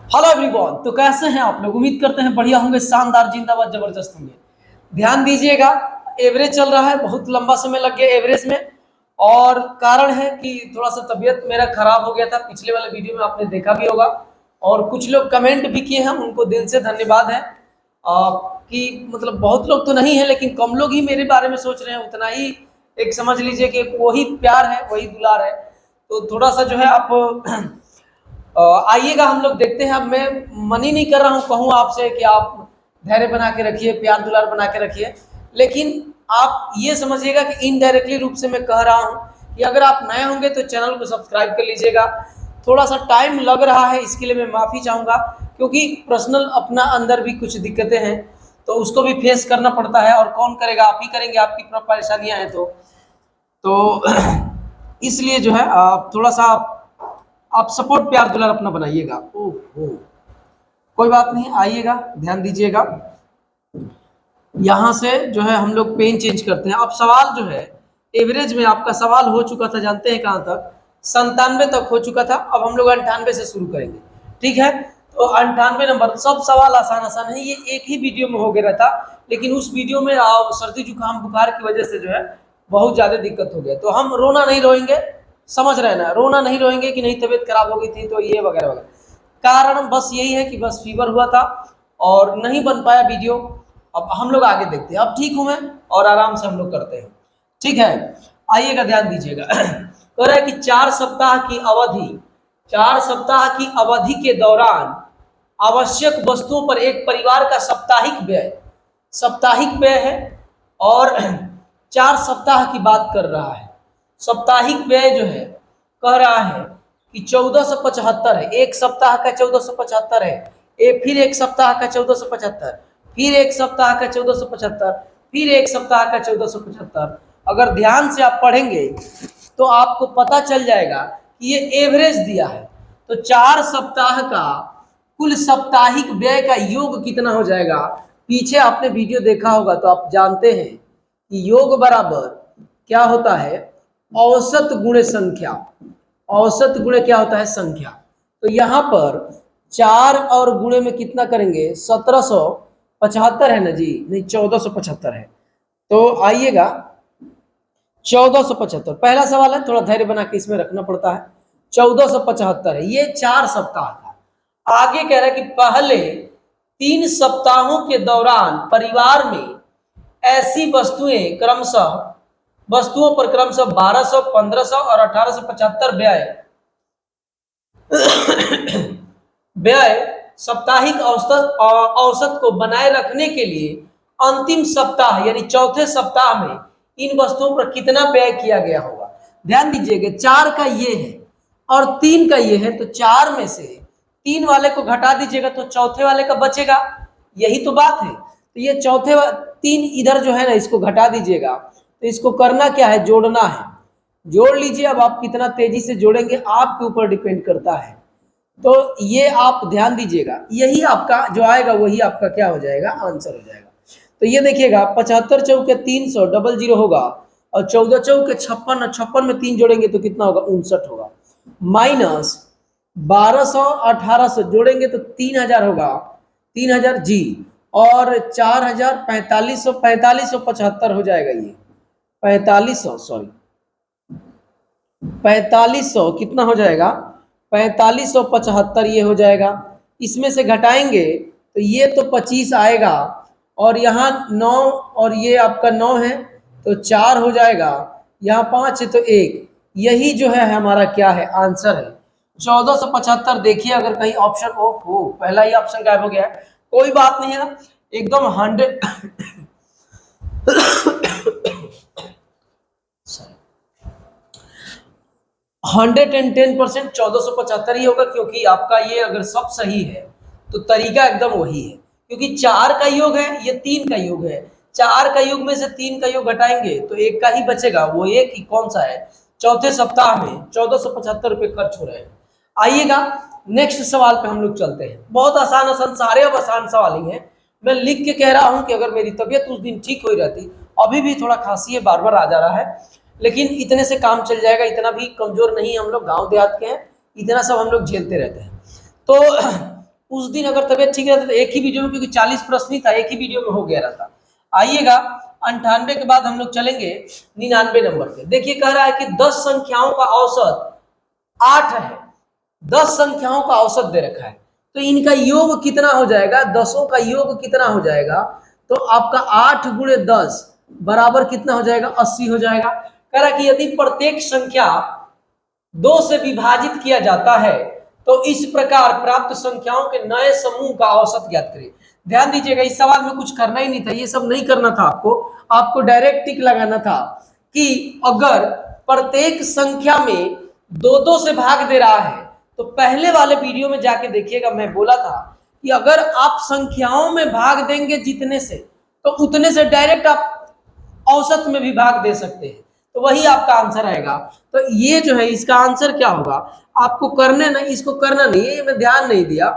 Hello everyone, तो कैसे हैं आप लोग। उम्मीद करते हैं बढ़िया होंगे, शानदार, जिंदाबाद, जबरदस्त होंगे। ध्यान दीजिएगा, एवरेज चल रहा है, बहुत लंबा समय लग गया एवरेज में। और कारण है कि थोड़ा सा तबीयत मेरा खराब हो गया था, पिछले वाले वीडियो में आपने देखा भी होगा। और कुछ लोग कमेंट भी किए हैं, उनको दिल से धन्यवाद है। कि मतलब बहुत लोग तो नहीं है, लेकिन कम लोग ही मेरे बारे में सोच रहे हैं, उतना ही एक समझ लीजिए कि वही प्यार है, वही दुलार है। तो थोड़ा सा जो है आप आइएगा, हम लोग देखते हैं। अब मैं मन ही नहीं कर रहा हूँ कहूँ आपसे कि आप धैर्य बना के रखिए, प्यार दुलार बना के रखिए, लेकिन आप ये समझिएगा कि इनडायरेक्टली रूप से मैं कह रहा हूँ कि अगर आप नए होंगे तो चैनल को सब्सक्राइब कर लीजिएगा। थोड़ा सा टाइम लग रहा है, इसके लिए मैं माफ़ी चाहूँगा, क्योंकि पर्सनल अपना अंदर भी कुछ दिक्कतें हैं, तो उसको भी फेस करना पड़ता है। और कौन करेगा, आप ही करेंगे, आपकी परेशानियाँ हैं तो इसलिए जो है थोड़ा सा आप सपोर्ट प्यार दुलार अपना बनाइएगा। ओहो, कोई बात नहीं, आइएगा, ध्यान दीजिएगा। यहाँ से जो है हम लोग पेन चेंज करते हैं। अब सवाल जो है, एवरेज में आपका सवाल हो चुका था, जानते हैं कहाँ तक, 97 तक हो चुका था। अब हम लोग 98 से शुरू करेंगे, ठीक है। तो 98 नंबर, सब सवाल आसान आसान है, ये एक ही वीडियो में हो गया था, लेकिन उस वीडियो में सर्दी जुकाम बुखार की वजह से जो है बहुत ज्यादा दिक्कत हो गया। तो हम रोना नहीं रोएंगे, समझ रहे ना, रोना नहीं रोएंगे कि नहीं तबीयत खराब हो गई थी तो ये वगैरह वगैरह। कारण बस यही है कि बस फीवर हुआ था और नहीं बन पाया वीडियो। अब हम लोग आगे देखते हैं, अब ठीक हूं मैं और आराम से हम लोग करते हैं, ठीक है। आइएगा, ध्यान दीजिएगा। कह रहा है कि 4 सप्ताह के दौरान आवश्यक वस्तुओं पर एक परिवार का साप्ताहिक व्यय है। और 4 सप्ताह की बात कर रहा है। साप्ताहिक व्यय जो है, कह रहा है कि 1475 है। एक सप्ताह का 1475 है, फिर एक सप्ताह का 1475, फिर एक सप्ताह का 1475, फिर एक सप्ताह का 1475। अगर ध्यान से आप पढ़ेंगे तो आपको पता चल जाएगा कि ये एवरेज दिया है। तो 4 सप्ताह का कुल साप्ताहिक व्यय का योग कितना हो जाएगा। पीछे आपने वीडियो देखा होगा तो आप जानते हैं कि योग बराबर क्या होता है, औसत गुणे संख्या। औसत गुणे क्या होता है, संख्या। तो यहां पर 4 और गुणे में कितना करेंगे, 1775 है ना जी, नहीं 1475 है। तो आइएगा, 1475 पहला सवाल है, थोड़ा धैर्य बना के इसमें रखना पड़ता है। 1475 है, ये 4 सप्ताह था। आगे कह रहा है कि पहले 3 सप्ताहों के दौरान परिवार में ऐसी वस्तुओं पर क्रमशः 1200, 1500 और 1875 व्यय साप्ताहिक औसत को बनाए रखने के लिए अंतिम सप्ताह यानी चौथे सप्ताह में इन वस्तुओं पर कितना व्यय किया गया होगा। ध्यान दीजिएगा, 4 का ये है और 3 का ये है, तो 4 में से 3 वाले को घटा दीजिएगा तो चौथे वाले का बचेगा। यही तो बात है। तो ये 3 इधर जो है ना, इसको घटा दीजिएगा। तो इसको करना क्या है, जोड़ना है। जोड़ लीजिए। अब आप कितना तेजी से जोड़ेंगे आपके ऊपर डिपेंड करता है। तो ये आप ध्यान दीजिएगा, यही आपका जो आएगा वही आपका क्या हो जाएगा, आंसर हो जाएगा। तो ये देखिएगा, 75 चौके 300, डबल जीरो होगा। और 14 चौके 56, और 56 में 3 जोड़ेंगे तो कितना होगा, 59 होगा। माइनस 1200, 1800 जोड़ेंगे तो 3000 होगा, 3000 जी। और 4000, 4500, 4575 हो जाएगा ये। 4500, सॉरी 4500 कितना हो जाएगा, 4575 ये हो जाएगा। इसमें से घटाएंगे तो ये तो 25 आएगा, और यहाँ 9, और ये आपका 9 है तो 4 हो जाएगा, यहाँ 5 है तो 1। यही जो है हमारा क्या है, आंसर है 1475। देखिए अगर कहीं ऑप्शन हो, पहला ही ऑप्शन गायब हो गया है, कोई बात नहीं है ना, एकदम 100 110% 1475 ही होगा, क्योंकि आपका ये अगर सब सही है तो तरीका एकदम वही है। क्योंकि 4 का योग है, ये 3 का योग है। 4 का योग में से 3 का योग घटाएंगे तो 1 का ही बचेगा, वो 1 ही कौन सा है, चौथे सप्ताह में 1475 रुपए खर्च हो रहे हैं। आइएगा नेक्स्ट सवाल पे हम लोग चलते हैं। बहुत आसान आसान, सारे अब आसान सवाल ही हैं। मैं लिख के कह रहा हूं कि अगर मेरी तबीयत उस दिन ठीक हो रहती, अभी भी थोड़ा खांसी है, बार बार आ जा रहा है, लेकिन इतने से काम चल जाएगा, इतना भी कमजोर नहीं है हम लोग, गांव देहात के हैं, इतना सब हम लोग झेलते रहते हैं। तो उस दिन अगर तबियत ठीक रहता तो एक ही वीडियो में, क्योंकि 40 प्रश्न ही था, एक ही वीडियो में हो गया रहता। आइएगा 98 के बाद हम लोग चलेंगे 99 नंबर पे। देखिए कह रहा है कि 10 संख्याओं का औसत 8 है। 10 संख्याओं का औसत दे रखा है, तो इनका योग कितना हो जाएगा, दसों का योग कितना हो जाएगा, तो आपका 8 गुणे 10 बराबर कितना हो जाएगा, 80 हो जाएगा। कह रहा है कि यदि प्रत्येक संख्या 2 से विभाजित किया जाता है तो इस प्रकार प्राप्त संख्याओं के नए समूह का औसत ज्ञात करें। ध्यान दीजिएगा, इस सवाल में कुछ करना ही नहीं था, ये सब नहीं करना था आपको। आपको डायरेक्ट टिक लगाना था कि अगर प्रत्येक संख्या में 2-2 से भाग दे रहा है, तो पहले वाले वीडियो में जाके देखिएगा, मैं बोला था कि अगर आप संख्याओं में भाग देंगे जितने से, तो उतने से डायरेक्ट आप औसत में भी भाग दे सकते हैं, तो वही आपका आंसर आएगा। तो ये जो है इसका आंसर क्या होगा, आपको करने नहीं, इसको करना नहीं है, ये मैं ध्यान नहीं दिया,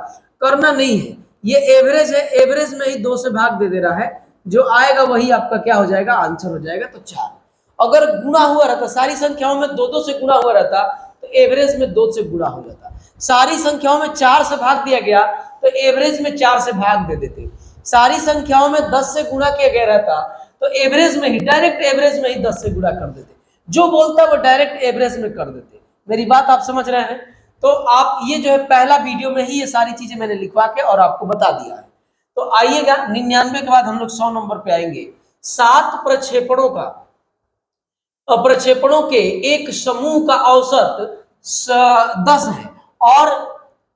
करना नहीं है, ये एवरेज है, एवरेज में ही 2 से भाग दे रहा है, जो आएगा वही आपका क्या हो जाएगा, आंसर हो जाएगा। तो 4। अगर गुणा हुआ रहता, सारी संख्याओं में 2-2 से गुणा हुआ रहता, तो एवरेज में 2 से गुणा हो जाता। सारी संख्याओं में 4 से भाग दिया गया तो एवरेज में 4 से भाग दे देते। सारी संख्याओं में 10 से गुणा किया गया रहता तो एवरेज में ही, डायरेक्ट एवरेज में ही 10 से गुणा कर देते। जो बोलता है वो डायरेक्ट एवरेज में कर देते। मेरी बात आप समझ रहे हैं? तो आप ये जो है पहला वीडियो में ही ये सारी चीजें मैंने लिखवा के और आपको बता दिया है। तो आइएगा 99 के बाद हम लोग 100 नंबर पे आएंगे। 7 प्रक्षेपणों का, प्रक्षेपणों के एक समूह का औसत 10 है और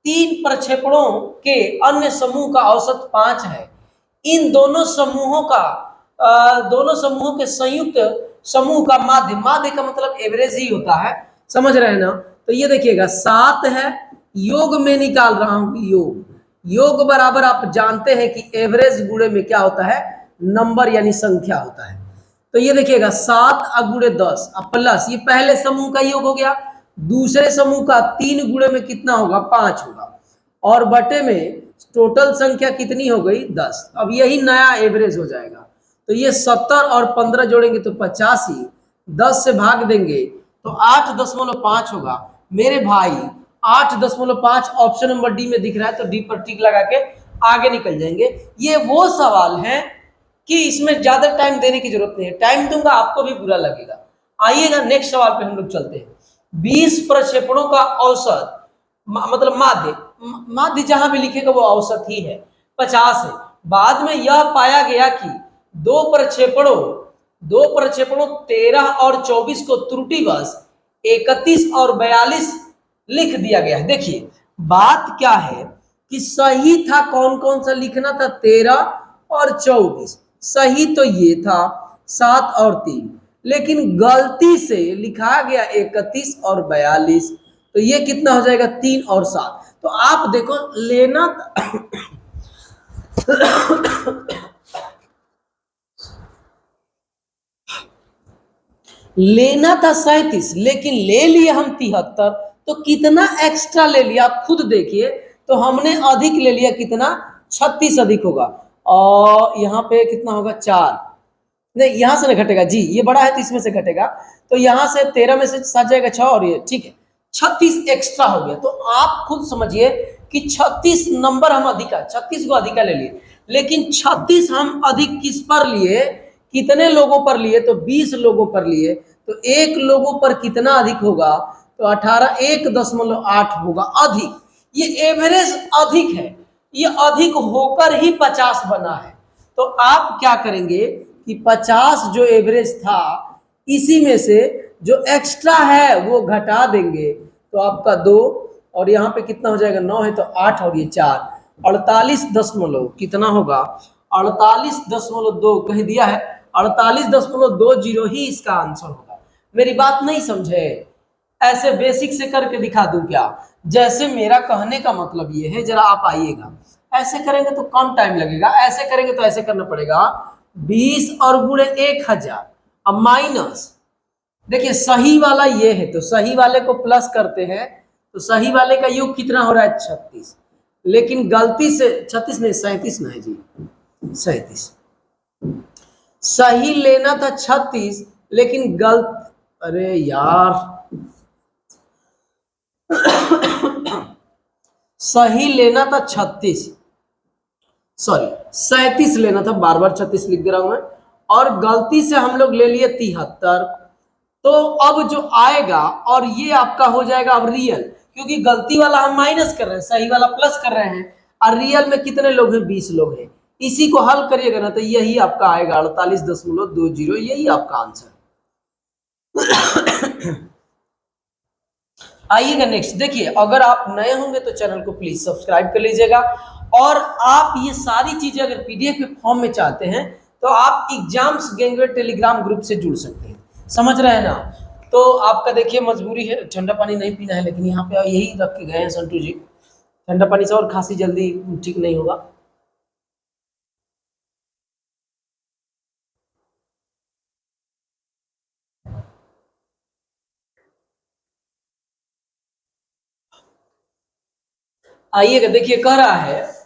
3 प्रक्षेपणों के अन्य समूह का औसत 5 है। इन दोनों समूहों का दोनों समूहों के संयुक्त समूह का माध्य, माध्य का मतलब एवरेज ही होता है, समझ रहे हैं ना? तो ये देखिएगा 7 है, योग में निकाल रहा हूं, योग, योग बराबर आप जानते हैं कि एवरेज गुणे में क्या होता है, नंबर यानी संख्या होता है। तो ये देखिएगा 7 गुणे 10 प्लस, ये पहले समूह का योग हो गया, दूसरे समूह का 3 गुणे में कितना होगा, 5 होगा, और बटे में टोटल संख्या कितनी हो गई, 10। अब यही नया एवरेज हो जाएगा। तो ये 70 और 15 जोड़ेंगे तो 85, 10 से भाग देंगे तो 8.5 होगा। मेरे भाई 8.5 ऑप्शन नंबर डी में दिख रहा है, तो डी पर टिक लगा के आगे निकल जाएंगे। ये वो सवाल है कि इसमें ज्यादा टाइम देने की जरूरत नहीं है, टाइम दूंगा आपको भी बुरा लगेगा। आइएगा नेक्स्ट सवाल पे हम लोग चलते हैं। 20 प्रक्षेपणों का औसत, मतलब माध्य, माध्य जहां भी लिखेगा वो औसत ही है, 50 है। बाद में यह पाया गया कि दो प्रक्षेपणों 13 और 24 को त्रुटिवश 31 और 42 लिख दिया गया है। देखिए बात क्या है कि सही था कौन कौन सा लिखना था, 13 और 24, सही तो ये था 7 और 3, लेकिन गलती से लिखा गया 31 और 42, तो ये कितना हो जाएगा, 3 और 7। तो आप देखो लेना लेना था 37, लेकिन ले लिए हम 73, तो कितना एक्स्ट्रा ले लिया आप खुद देखिए। तो हमने अधिक ले लिया, कितना, 36 अधिक होगा, और यहाँ पे कितना होगा, 4, नहीं यहाँ से ना घटेगा जी, ये बड़ा है तो इसमें से घटेगा, तो यहाँ से 13 में से 7 जाएगा 6, और ये ठीक है 36 एक्स्ट्रा हो गया। तो आप खुद समझिए कि 36 नंबर हम अधिका, 36 को अधिका ले लिए, लेकिन 36 हम अधिक किस पर लिए, कितने लोगों पर लिए, तो 20 लोगों पर लिए, तो 1 लोगों पर कितना अधिक होगा, तो 18, 1.8 होगा अधिक। ये एवरेज अधिक है, ये अधिक होकर ही 50 बना है। तो आप क्या करेंगे कि 50 जो एवरेज था, इसी में से जो एक्स्ट्रा है वो घटा देंगे, तो आपका 2, और यहाँ पे कितना हो जाएगा, 9 है तो 8, और ये 4, 48 दशमलव कितना होगा, 48.2 कह दिया है, 48.20 ही इसका आंसर होगा। मेरी बात नहीं समझे? ऐसे बेसिक से करके दिखा दूं क्या? जैसे मेरा कहने का मतलब ये है, जरा आप आइएगा, ऐसे करेंगे तो कम टाइम लगेगा, ऐसे करेंगे तो ऐसे करना पड़ेगा, 20 और गुणे 1000, अब माइनस, देखिए सही वाला ये है तो सही वाले को प्लस करते हैं, तो सही वाले का योग कितना हो रहा है, 36, लेकिन गलती से 36 नहीं, 37 ना है जी, 37, सही लेना था 36, लेकिन गलत, अरे यार सही लेना था 36, सॉरी 37 लेना था, बार बार 36 लिख दे रहा हूं मैं, और गलती से हम लोग ले लिए 73। तो अब जो आएगा, और ये आपका हो जाएगा अब रियल, क्योंकि गलती वाला हम माइनस कर रहे हैं, सही वाला प्लस कर रहे हैं, और रियल में कितने लोग हैं, 20 लोग हैं। इसी को हल करिएगा ना तो यही आपका आएगा 48.20, यही आपका आंसर। आइएगा नेक्स्ट, देखिए अगर आप नए होंगे तो चैनल को प्लीज सब्सक्राइब कर लीजिएगा, और आप ये सारी चीजें अगर पीडीएफ के फॉर्म में चाहते हैं तो आप एग्जाम्स गैंगवे टेलीग्राम ग्रुप से जुड़ सकते हैं, समझ रहे हैं ना। तो आपका देखिए मजबूरी है, ठंडा पानी नहीं पीना है, लेकिन यहाँ पे यही रख के गए हैं संटू जी, ठंडा पानी से और खांसी जल्दी ठीक नहीं होगा। आइएगा, देखिए कह रहा है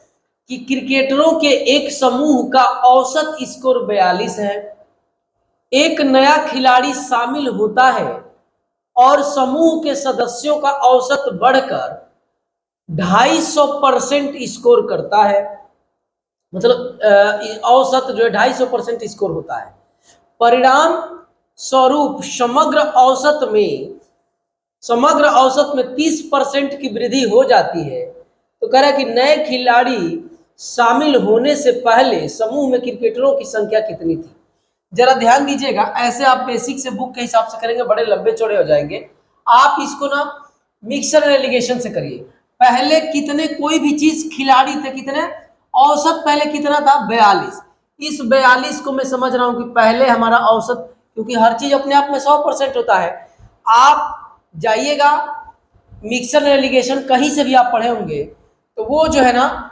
कि क्रिकेटरों के एक समूह का औसत स्कोर 42 है, एक नया खिलाड़ी शामिल होता है और समूह के सदस्यों का औसत बढ़कर 250% स्कोर करता है, मतलब औसत जो है 250% स्कोर होता है। परिणाम स्वरूप समग्र औसत में 30% की वृद्धि हो जाती है। तो कह रहा है कि नए खिलाड़ी शामिल होने से पहले समूह में क्रिकेटरों की संख्या कितनी थी। जरा ध्यान दीजिएगा, ऐसे आप बेसिक से बुक के हिसाब से करेंगे बड़े लंबे चौड़े हो जाएंगे। आप इसको ना मिक्सर एलिगेशन से करिए। पहले कितने कोई भी चीज खिलाड़ी थे, कितने औसत पहले कितना था, 42। इस 42 को मैं समझ रहा हूं कि पहले हमारा औसत, क्योंकि हर चीज अपने आप में 100% होता है। आप जाइएगा मिक्सर एलिगेशन कहीं से भी आप पढ़े होंगे, तो वो जो है ना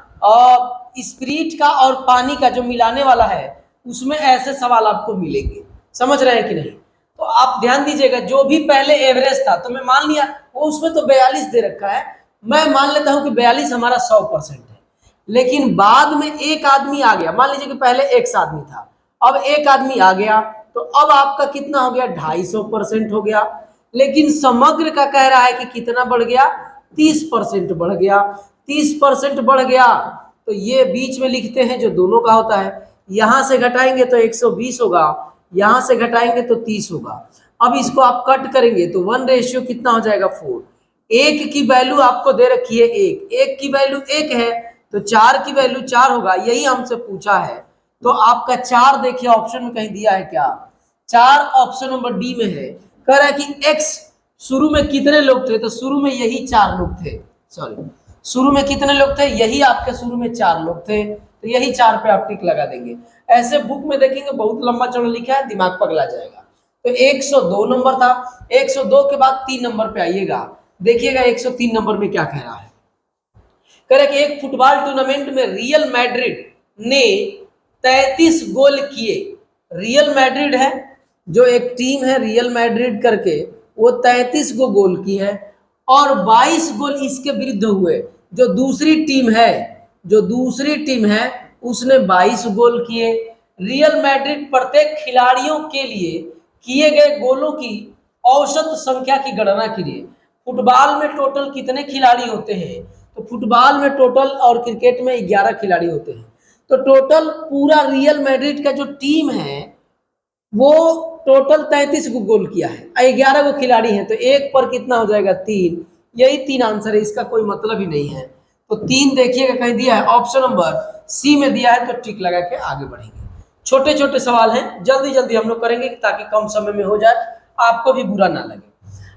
स्पिरिट का और पानी का जो मिलाने वाला है, उसमें ऐसे सवाल आपको मिलेंगे, समझ रहे हैं कि नहीं। तो आप ध्यान दीजिएगा, जो भी पहले एवरेज था, तो मैं मान लिया वो उसमें तो 42 दे रखा है, मैं मान लेता हूं कि 42 हमारा 100% है। लेकिन बाद में एक आदमी आ गया, मान लीजिए कि पहले x आदमी था, अब एक आदमी आ गया, तो अब आपका कितना हो गया, 250% हो गया। लेकिन समग्र का कह रहा है कि कितना बढ़ गया, 30% बढ़ गया। 30% बढ़ गया तो ये बीच में लिखते हैं जो दोनों का होता है, यहां से घटाएंगे तो 120 होगा, यहां से घटाएंगे तो 30 होगा। अब इसको आप कट करेंगे तो 1 रेशियो कितना हो जाएगा, 4। एक की वैल्यू आपको दे रखी है, एक की वैल्यू 1 है, तो 4 की वैल्यू 4 होगा, यही हमसे पूछा है। तो आपका 4 देखिए ऑप्शन में कहीं दिया है क्या, 4 ऑप्शन नंबर डी में है। कह रहा है कि x शुरू में कितने लोग थे, तो शुरू में यही 4 लोग थे, सॉरी शुरू में कितने लोग थे, यही आपके शुरू में 4 लोग थे, तो यही 4 पे आप टिक लगा देंगे। ऐसे बुक में देखेंगे बहुत लंबा चौड़ा लिखा है, दिमाग पगला जाएगा। तो 102 नंबर था, 102 के बाद 3 नंबर पे आइएगा, देखिएगा 103 नंबर में क्या कह रहा है। कह रहा है कि एक फुटबॉल टूर्नामेंट में रियल मैड्रिड ने 33 गोल किए। रियल मैड्रिड है जो एक टीम है, रियल मैड्रिड करके, वो 33 गो गोल की है, और 22 गोल इसके विरुद्ध हुए। जो दूसरी टीम है उसने 22 गोल किए। रियल मैड्रिड प्रत्येक खिलाड़ियों के लिए किए गए गोलों की औसत संख्या की गणना कीजिए। फुटबॉल में टोटल कितने खिलाड़ी होते हैं, तो फुटबॉल में टोटल, और क्रिकेट में 11 खिलाड़ी होते हैं। तो टोटल पूरा रियल मैड्रिड का जो टीम है वो टोटल 33 को गोल किया है, 11 गो खिलाड़ी हैं, तो एक पर कितना हो जाएगा, 3। यही 3 आंसर है, इसका कोई मतलब ही नहीं है। तो 3 देखिएगा कहीं दिया है, ऑप्शन नंबर सी में दिया है, तो टिक लगा के आगे बढ़ेंगे। छोटे छोटे सवाल हैं, जल्दी जल्दी हम लोग करेंगे ताकि कम समय में हो जाए, आपको भी बुरा ना लगे।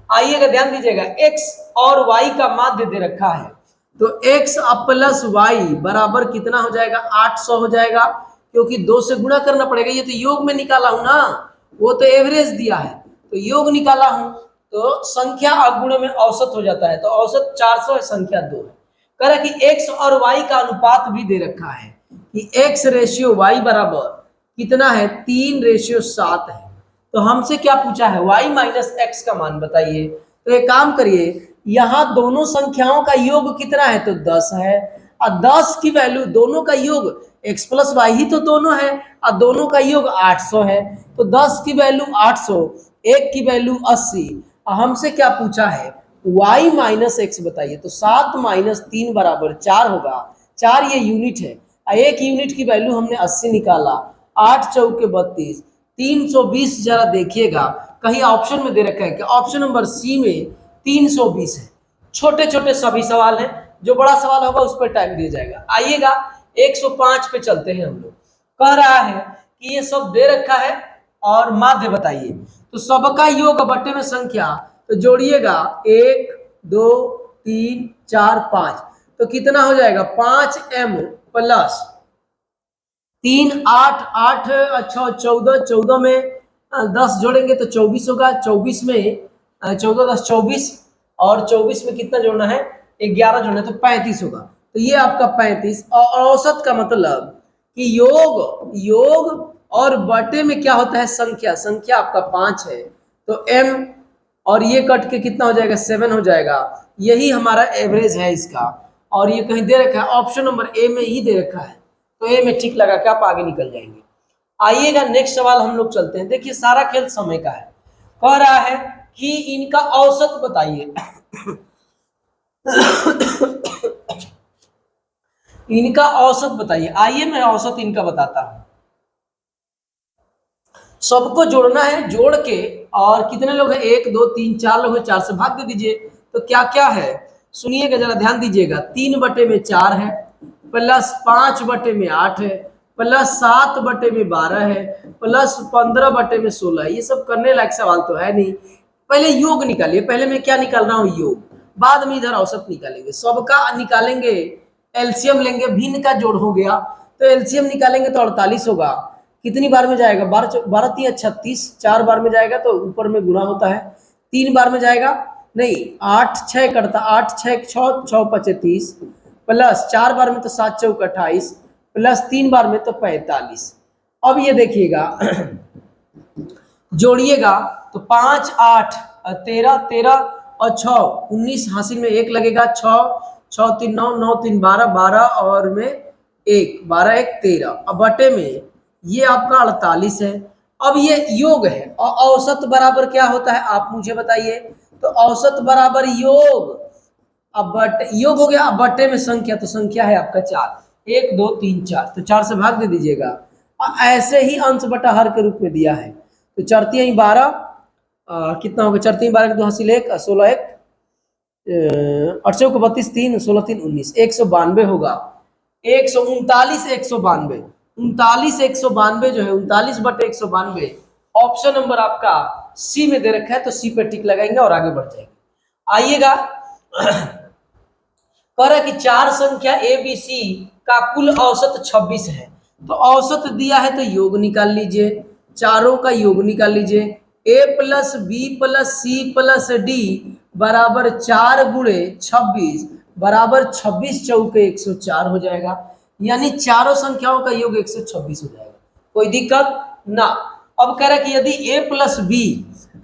आइएगा ध्यान दीजिएगा, x और y का माध्य दे रखा है, तो x प्लस वाई बराबर कितना हो जाएगा, 800 हो जाएगा, क्योंकि 2 से गुणा करना पड़ेगा। ये तो योग में निकाला हूं ना, वो तो एवरेज दिया है, तो योग निकाला हूं, तो संख्या अगुण में औसत हो जाता है, तो औसत 400 है, संख्या 2 है। कह रहा है कि x और y का अनुपात भी दे रखा है कि x रेशियो y बराबर कितना है, 3:7 है। तो हमसे क्या पूछा है, y माइनस एक्स का मान बताइए। तो एक काम करिए, यहां दोनों संख्याओं का योग कितना है, तो 10 है, और 10 की वैल्यू, दोनों का योग x प्लस वाई ही तो दोनों है, और दोनों का योग 800 है, तो 10 की वैल्यू 800, एक की वैल्यू 80। हमसे क्या पूछा है, y माइनस एक्स बताइए। तो 7 माइनस 3 बराबर 4 होगा। 4 ये यूनिट है, एक यूनिट की वैल्यू हमने 80 निकाला। 8 चौके 32, 320। जरा देखिएगा कहीं ऑप्शन में दे रखा है कि ऑप्शन नंबर सी में 320 है। छोटे छोटे सभी सवाल हैं, जो बड़ा सवाल होगा उस पर टाइम दिया जाएगा। आइएगा 105 पे चलते हैं हम लोग। कह रहा है कि ये सब दे रखा है और माध्य बताइए। तो सबका योग बट्टे में संख्या, तो जोड़िएगा 1 2 3 4 5, तो कितना हो जाएगा 5m प्लस 3 8 8 अच्छा 14, 14 में 10 जोड़ेंगे तो 24 होगा। 24 में 14 10 24, और 24 में कितना जोड़ना है 11 जोड़ना है, तो 35 होगा। तो ये आपका 35। और औसत का मतलब कि योग और बटे में क्या होता है संख्या, संख्या आपका 5 है तो m, और ये कट के कितना हो जाएगा 7 हो जाएगा। यही हमारा एवरेज है इसका। और ये कहीं दे रखा है ऑप्शन नंबर ए में ही दे रखा है, तो ए में टिक लगा के आप आगे निकल जाएंगे। आइएगा नेक्स्ट सवाल हम लोग चलते हैं। देखिए सारा खेल समय का है। कह रहा है कि इनका औसत बताइए। इनका औसत बताइए। आइए मैं औसत इनका बताता हूं। सबको जोड़ना है, जोड़ के, और कितने लोग हैं 1 2 3 4 लोग हैं, 4 से भाग दे दीजिए। तो क्या क्या है सुनिएगा, जरा ध्यान दीजिएगा। 3 बटे में 4 है, प्लस 5 बटे में 8 है, प्लस 7 बटे में 12 है, प्लस 15 बटे में 16 है। ये सब करने लायक सवाल तो है नहीं। पहले योग निकालिए। पहले मैं क्या निकाल रहा हूँ योग, बाद में इधर औसत निकालेंगे। सबका निकालेंगे, एलसीएम लेंगे, भिन्न का जोड़ हो गया तो एलसीएम निकालेंगे तो 48 होगा। कितनी बार में जाएगा 12 12 3 36, 4 बार में जाएगा तो ऊपर में गुणा होता है। 3 बार में जाएगा नहीं, 8 6 करता, 8 6 6 6 5 30, प्लस 4 बार में तो 7 चौक 28, प्लस 3 बार में तो 45। अब ये देखिएगा जोड़िएगा तो 5 8 13 13 और 6 19, हासिल में 1 लगेगा। 6 6 3 9 9 3 12 12 और में 1 12 1 13। अब बटे में ये आपका 48 है। अब ये योग है और औसत बराबर क्या होता है आप मुझे बताइए। तो औसत बराबर योग, अब बट योग हो गया, अब बटे में संख्या, तो संख्या है आपका 4। 1 2 3 4, तो 4 से भाग दे दीजिएगा। ऐसे ही अंश बटा हर के रूप में दिया है। तो चरती यही 12, कितना होगा चरती 12 के 2 हासिल 1 16 1 8 चौक 32 3 16 3 19, 192 होगा। 139 192, 39 192 जो है 39 बटे 192। ऑप्शन नंबर आपका सी में दे रखा है, तो सी पे टिक लगाएंगे और आगे बढ़ जाएंगे। आइएगा कह रहा है कि 4 संख्या ए बी सी का कुल औसत 26 है। तो औसत दिया है तो योग निकाल लीजिए, चारों का योग निकाल लीजिए। A plus b plus c plus d बराबर 4 गुणे 26 बराबर 26 चौके 104 हो जाएगा। यानी चारों संख्याओं का योग 126 हो जाएगा। कोई दिक्कत ना। अब कह रहा है कि यदि a प्लस बी,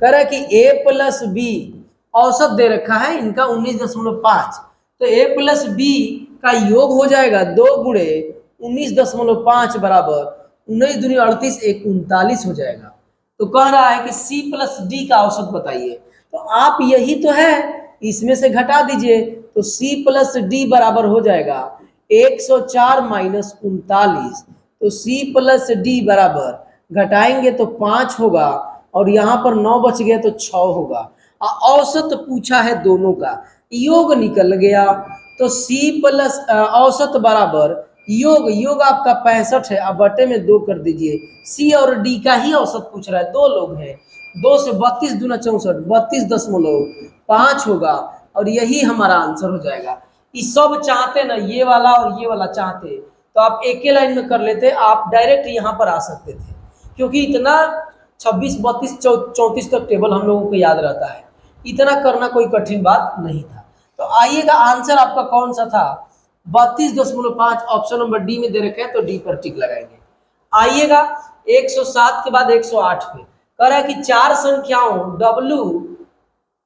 कह रहा है कि a प्लस बी औसत दे रखा है इनका 19.5, तो a प्लस बी का योग हो जाएगा 2 गुणे 19.5 बराबर 19 दूनी 38 1 39 हो जाएगा। तो कह रहा है कि c प्लस डी का औसत बताइए। तो आप यही तो है, इसमें से घटा दीजिए तो c प्लस डी बराबर हो जाएगा 104 माइनस 39। तो c प्लस डी बराबर घटाएंगे तो 5 होगा, और यहाँ पर 9 बच गया तो 6 होगा। औसत पूछा है दोनों का, योग निकल गया। तो c प्लस औसत बराबर योग आपका 65 है। अब बटे में 2 कर दीजिए। c और d का ही औसत पूछ रहा है, 2 लोग हैं। 2 से 32 दूना 64, 32.5 होगा, और यही हमारा आंसर हो जाएगा। ये सब चाहते ना, ये वाला और ये वाला चाहते तो आप एक ही लाइन में कर लेते, आप डायरेक्ट यहाँ पर आ सकते थे, क्योंकि इतना 26 32 34 तक टेबल हम लोगों को याद रहता है। इतना करना कोई कठिन बात नहीं था। तो आइएगा आंसर आपका कौन सा था 32.5, ऑप्शन नंबर डी में दे रखे हैं, तो डी पर टिक लगाएंगे। आइएगा 107 के बाद 108 पे कह रहा है कि 4 संख्याओं W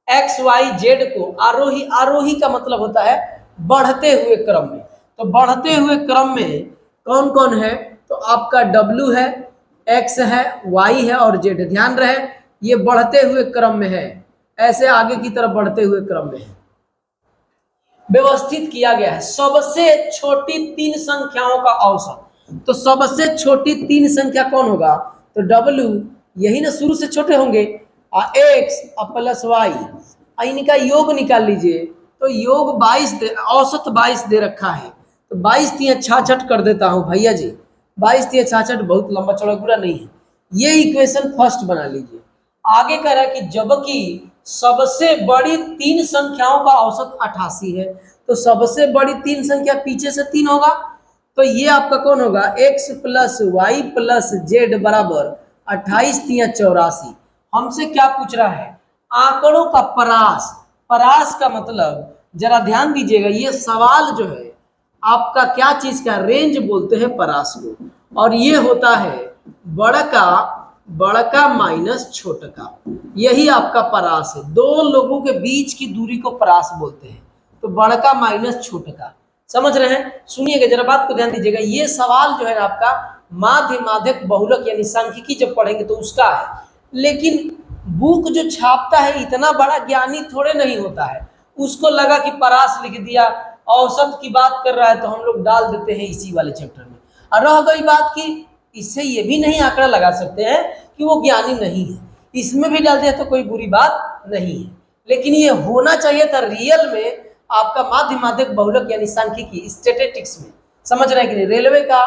एक्स वाई जेड को आरोही, आरोही का मतलब होता है बढ़ते हुए क्रम में। तो बढ़ते हुए क्रम में कौन कौन है, तो आपका W है, X है, Y है और Z है। ध्यान रहे ये बढ़ते हुए क्रम में है, ऐसे आगे की तरफ बढ़ते हुए क्रम में है, व्यवस्थित किया गया है। सबसे छोटी तीन संख्याओं का औसत, तो सबसे छोटी तीन संख्या कौन होगा, तो डब्ल्यू, यही ना शुरू से छोटे होंगे, एक्स प्लस वाई, इनका योग निकाल लीजिए, तो योग 22 औसत 22 दे रखा है, तो 22 तिया 66 कर देता हूं भैया जी, 22 तिया 66 बहुत लंबा चौड़ा पूरा नहीं है, ये इक्वेशन फर्स्ट बना लीजिए। आगे कह रहा है कि जबकि सबसे बड़ी तीन संख्याओं का औसत 88 है, तो सबसे बड़ी तीन संख्या पीछे से 3 होगा, तो ये आपका कौन होगा, x plus y plus z बराबर 28 तिया 84। हमसे क्या पूछ रहा है, आंकड़ों का परास। परास का मतलब जरा ध्यान दीजिएगा, ये सवाल जो है आपका क्या चीज का, रेंज बोलते हैं परास को, और ये होता है बड़का बड़का माइनस छोटका, यही आपका परास है। दो लोगों के बीच की दूरी को परास बोलते हैं, तो बड़का माइनस छोटका, समझ रहे हैं। सुनिएगा जरा, बात को ध्यान दीजिएगा, ये सवाल जो है आपका माध्य माध्यक बहुलक यानी सांख्यिकी जब पढ़ेंगे तो उसका है, लेकिन बुक जो छापता है इतना बड़ा ज्ञानी थोड़े नहीं होता है, उसको लगा कि परास लिख दिया, औसत की बात कर रहा है तो हम लोग डाल देते हैं इसी वाले चैप्टर में। और रह गई बात की इससे ये भी नहीं आंकड़ा लगा सकते हैं कि वो ज्ञानी नहीं है, इसमें भी डाल दिया तो कोई बुरी बात नहीं है, लेकिन ये होना चाहिए था रियल में आपका माध्य माध्यक बहुलक यानी सांख्यिकी स्टैटिस्टिक्स में, समझ रहे हैं कि नहीं। रेलवे का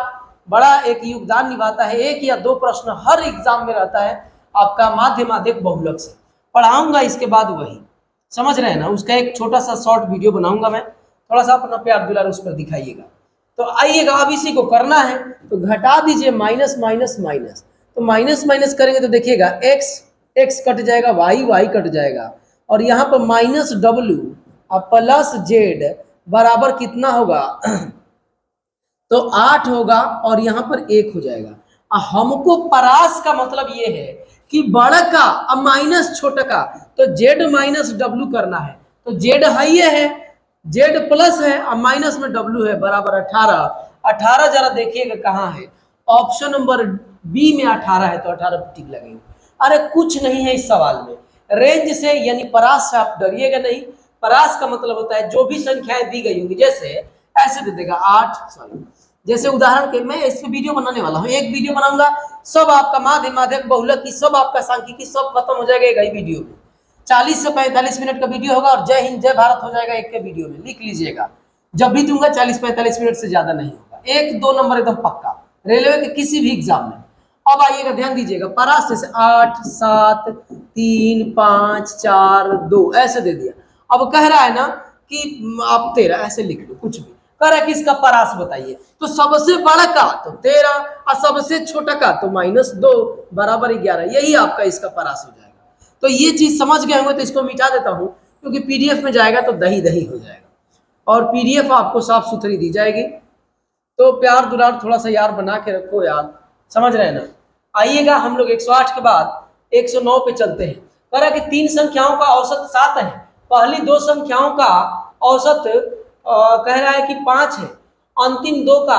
बड़ा एक योगदान निभाता है, एक या दो प्रश्न हर एग्जाम में रहता है आपका माध्य माध्यक बहुलक से, पढ़ाऊंगा इसके बाद वही, समझ रहे हैं ना। उसका एक छोटा सा शॉर्ट वीडियो बनाऊंगा मैं, थोड़ा सा अपना प्यार दुलार उस पर दिखाइएगा। तो आइएगा, अब इसी को करना है, तो घटा दीजिए माइनस माइनस माइनस, तो माइनस माइनस करेंगे तो देखिएगा एक्स एक्स कट जाएगा, वाई वाई कट जाएगा, और यहाँ पर माइनस डब्ल्यू और प्लस जेड बराबर कितना होगा तो 8 होगा, और यहाँ पर 1 हो जाएगा। हमको परास का मतलब ये है कि बड़ा का अब माइनस छोटा का, तो जेड माइनस डब्ल्यू करना है, तो जेड हाई है, जेड प्लस है और माइनस में डब्ल्यू है, बराबर 18। 18 जरा देखिएगा कहाँ है, ऑप्शन नंबर बी में 18 है, तो 18 पर टिक लगेंगे। अरे कुछ नहीं है इस सवाल में, रेंज से यानी परास से आप डरिएगा नहीं। परास का मतलब होता है जो भी संख्याएं दी गई होंगी, जैसे ऐसे दे देगा 8, सॉरी जैसे उदाहरण के, मैं इस पे वीडियो बनाने वाला हूँ, एक वीडियो बनाऊंगा, सब आपका माध्य माध्यक बहुलक की, सब आपका सांख्यिकी सब खत्म हो जाएगा एक ही वीडियो में। 40 से 45 मिनट का वीडियो होगा, और जय हिंद जय भारत हो जाएगा एक के वीडियो में, लिख लीजिएगा। जब भी दूंगा 40-45 मिनट से ज्यादा नहीं होगा, 1-2 नंबर एकदम पक्का, रेलवे के किसी भी एग्जाम में। अब आइएगा, ध्यान दीजिएगा, परास से 8 7 3 5 4 2 ऐसे दे दिया। अब कह रहा है ना कि आप 13 ऐसे लिख लो, कुछ भी कह रहा है कि इसका परास बताइए, तो सबसे बड़ा का तो 13 और सबसे छोटा का तो -2 बराबर 11, यही आपका इसका परास हो जाएगा। तो ये चीज समझ गए होंगे, तो इसको मिटा देता हूं, क्योंकि पीडीएफ में जाएगा तो दही दही हो जाएगा, और पीडीएफ आपको साफ सुथरी दी जाएगी। तो प्यार दुलार थोड़ा सा यार बना के रखो यार, समझ रहे हैं ना। आइएगा, हम लोग 108 के बाद 109 पे चलते हैं। कह रहा है कि तीन संख्याओं का औसत 7 है, पहली दो संख्याओं का औसत कह रहा है कि 5 है, अंतिम दो का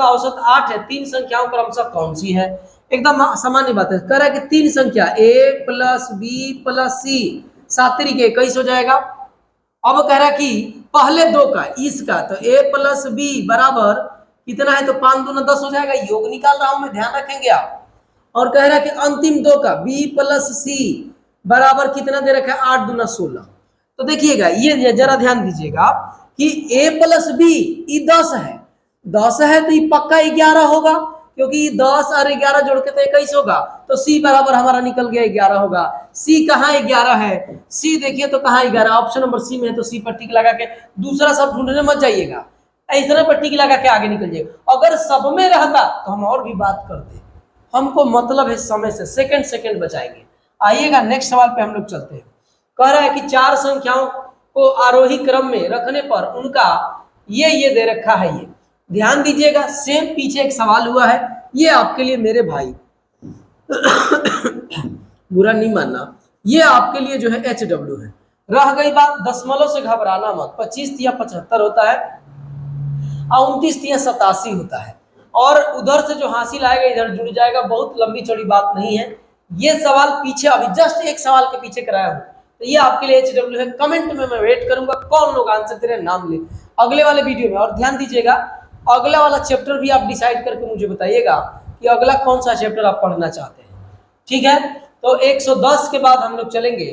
औसत 8 है, तीन संख्याओं क्रमशः कौन सी है। एकदम सामान्य बात है। कह रहा है कि तीन संख्या a प्लस बी प्लस सी 7 तरीके 21 हो जाएगा। अब कह रहा है कि पहले दो का इसका, तो a प्लस बी बराबर कितना है, तो 5 दूना 10 हो जाएगा, योग निकाल रहा हूं मैं, ध्यान रखेंगे आप। और कह रहा है कि अंतिम दो का b प्लस सी बराबर कितना दे रखा है, 8 दूना 16। तो देखिएगा, ये जरा ध्यान दीजिएगा कि a प्लस बी ये 10 है, 10 है तो ये पक्का 11 होगा, क्योंकि 10 और 11 जोड़ के तो 21 होगा, तो C बराबर हमारा निकल गया 11 होगा। C कहाँ 11 है, C देखिए तो कहाँ 11, ऑप्शन नंबर C में है, तो C पर टिक लगा के दूसरा सब ढूंढने मत जाइएगा, इतना पर टिक लगा के आगे निकल जाइएगा। अगर सब में रहता तो हम और भी बात करते, हमको मतलब है समय से, सेकंड बचाएंगे। आइएगा नेक्स्ट सवाल पे हम लोग चलते हैं। कह रहा है कि चार संख्याओं को आरोही क्रम में रखने पर उनका ये दे रखा है, ये ध्यान दीजिएगा। सेम पीछे एक सवाल हुआ है, ये आपके लिए मेरे भाई बुरा नहीं मानना, ये आपके लिए जो है HW है। रह गई बात दशमलव से घबराना मत, 25 या 75 होता है, 29 या 87 होता है, और उधर से जो हासिल आएगा इधर जुड़ जाएगा, बहुत लंबी चौड़ी बात नहीं है, ये सवाल पीछे अभी जस्ट एक सवाल के पीछे कराया हूं, तो ये आपके लिए HW है। कमेंट में मैं वेट करूंगा कौन लोग आंसर दे रहे हैं, नाम ले अगले वाले वीडियो में। और ध्यान दीजिएगा, अगला वाला चैप्टर भी आप डिसाइड करके मुझे बताइएगा कि अगला कौन सा चैप्टर आप पढ़ना चाहते हैं, ठीक है। तो 110 के बाद हम लोग चलेंगे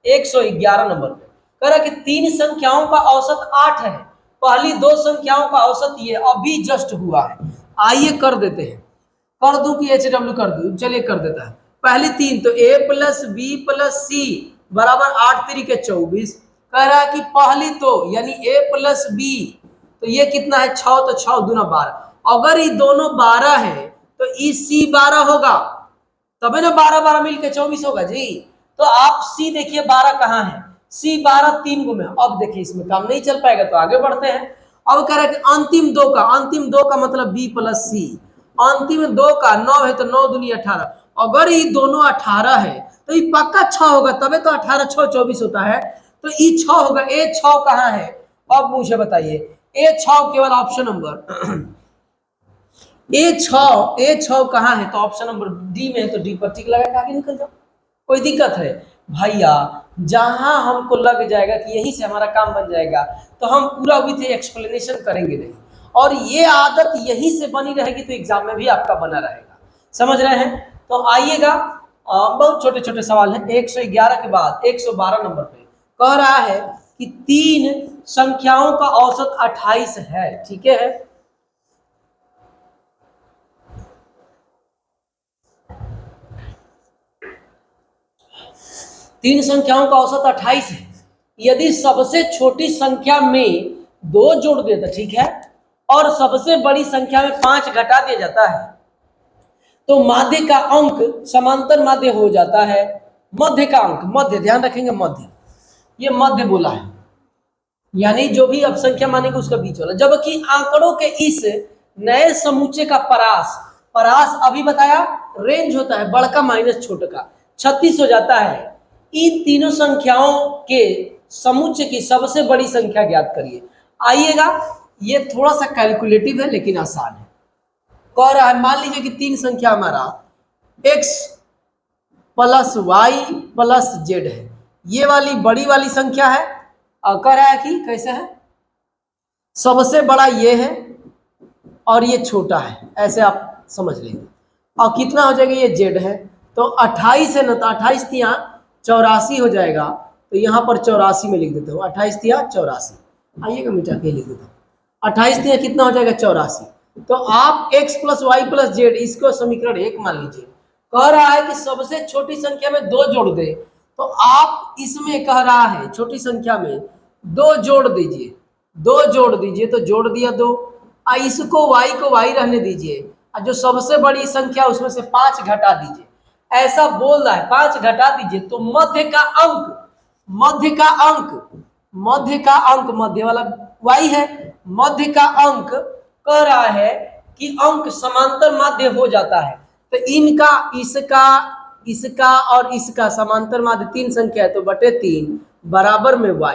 111 नंबर पे। कह रहा कि तीन संख्याओं का औसत 8 है, पहली दो संख्याओं का औसत ये अभी जस्ट हुआ है। आइए कर देते हैं, कर दूं कि HW कर दूं, चलिए कर देता है। पहली तीन तो a प्लस बी प्लस सी बराबर 8 तरीके 24। कह रहा है कि पहली तो यानी a प्लस बी, तो ये कितना है 6, तो 6 दूना 12। अगर ये दोनों 12 है तो ई सी 12 होगा, तबे ना 12 12 मिलके 24 होगा जी। तो आप सी देखिए 12 कहाँ है, सी 12 तीन गो में। अब देखिए इसमें काम नहीं चल पाएगा तो आगे बढ़ते हैं। अब कह रहा है कि अंतिम दो का मतलब बी प्लस सी, अंतिम दो का 9 है तो 9 दूनी 18। अगर ये दोनों 18 है तो ये पक्का 6 होगा, तबे तो 18 6 24 होता है, तो ये 6 होगा। ए 6 कहाँ है, अब मुझे बताइए। ए 6 केवल ऑप्शन नंबर ए 6 कहाँ है, तो ऑप्शन नंबर डी में है, तो डी पर टिक लगा के आगे निकल जाओ। कोई दिक्कत है भैया, जहां हमको लग जाएगा कि यहीं से हमारा काम बन जाएगा तो हम पूरा विथ एक्सप्लेनेशन करेंगे नहीं, और ये आदत यहीं से बनी रहेगी तो एग्जाम में भी आपका बना रहेगा। समझ रहे हैं? तो आइएगा, बहुत छोटे छोटे सवाल हैं। 111 के बाद 112 नंबर पे कह रहा है कि तीन संख्याओं का औसत 28 है, ठीक है। तीन संख्याओं का औसत 28 है। यदि सबसे छोटी संख्या में 2 जोड़ देता, ठीक है, और सबसे बड़ी संख्या में 5 घटा दिया जाता है, तो माध्य का अंक समांतर माध्य हो जाता है। मध्य का अंक, मध्य ध्यान रखेंगे, मध्य, ये मध्य बोला है, यानी जो भी अब संख्या मानेंगे उसका बीच वाला। जबकि आंकड़ों के इस नए समूचे का परास, परास अभी बताया रेंज होता है बड़का माइनस छोटे का, 36 हो जाता है। इन तीनों संख्याओं के समुच्चय की सबसे बड़ी संख्या ज्ञात करिए। आइएगा, ये थोड़ा सा कैलकुलेटिव है लेकिन आसान है। कह रहा है मान लीजिए कि तीन संख्या हमारा x plus y plus z है, ये वाली बड़ी वाली संख्या है, और कह रहा है कि कैसे है, सबसे बड़ा ये है और ये छोटा है, ऐसे आप समझ लेंगे। और कितना हो जाएगा, ये जेड है, तो 28 है ना, तो 28 तिया 84 हो जाएगा, तो यहाँ पर 84 में लिख देता हूँ, 28 तिया 84। आइएगा मिटा के लिख देता हूँ, 28 तिया कितना हो जाएगा 84। तो आप x plus y plus z, इसको समीकरण 1 मान लीजिए। कह रहा है कि सबसे छोटी संख्या में 2 जोड़ दे, तो आप इसमें कह रहा है छोटी संख्या में 2 जोड़ दीजिए, 2 जोड़ दीजिए, तो जोड़ दिया 2। इसको y रहने दीजिए, और जो सबसे बड़ी संख्या उसमें से 5 घटा दीजिए। ऐसा बोल रहा है 5 घटा दीजिए, तो मध्य का अंक, मध्य का अंक, मध्य का अंक, मध्य वाला y है, मध्य का अंक कह रहा है कि अंक समांतर माध्य हो जाता है। तो इनका, इसका, इसका और इसका समांतर माध्य 3 संख्या है, तो बटे 3 बराबर में y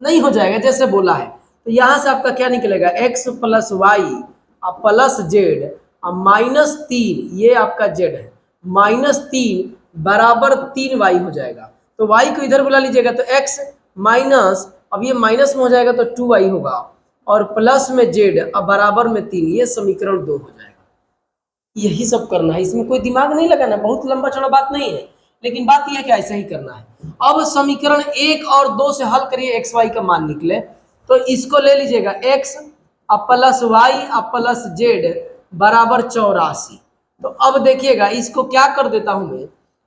नहीं हो जाएगा जैसे बोला है। तो यहां से आपका क्या निकलेगा, x plus y plus z minus 3, ये आपका जेड है, माइनस 3 बराबर 3y हो जाएगा। तो y को इधर बुला लीजिएगा, तो x माइनस, अब ये माइनस में हो जाएगा तो 2y होगा, और प्लस में जेड अब बराबर में 3, ये समीकरण 2 हो जाएगा। यही सब करना है, इसमें कोई दिमाग नहीं लगाना, बहुत लंबा चौड़ा बात नहीं है, लेकिन बात यह है कि ऐसा ही करना है। अब समीकरण 1 और 2 से हल करिए, एक्स वाई का मान निकले, तो इसको ले लीजिएगा x plus y plus z बराबर 84। तो अब देखिएगा, इसको क्या कर देता हूं मैं,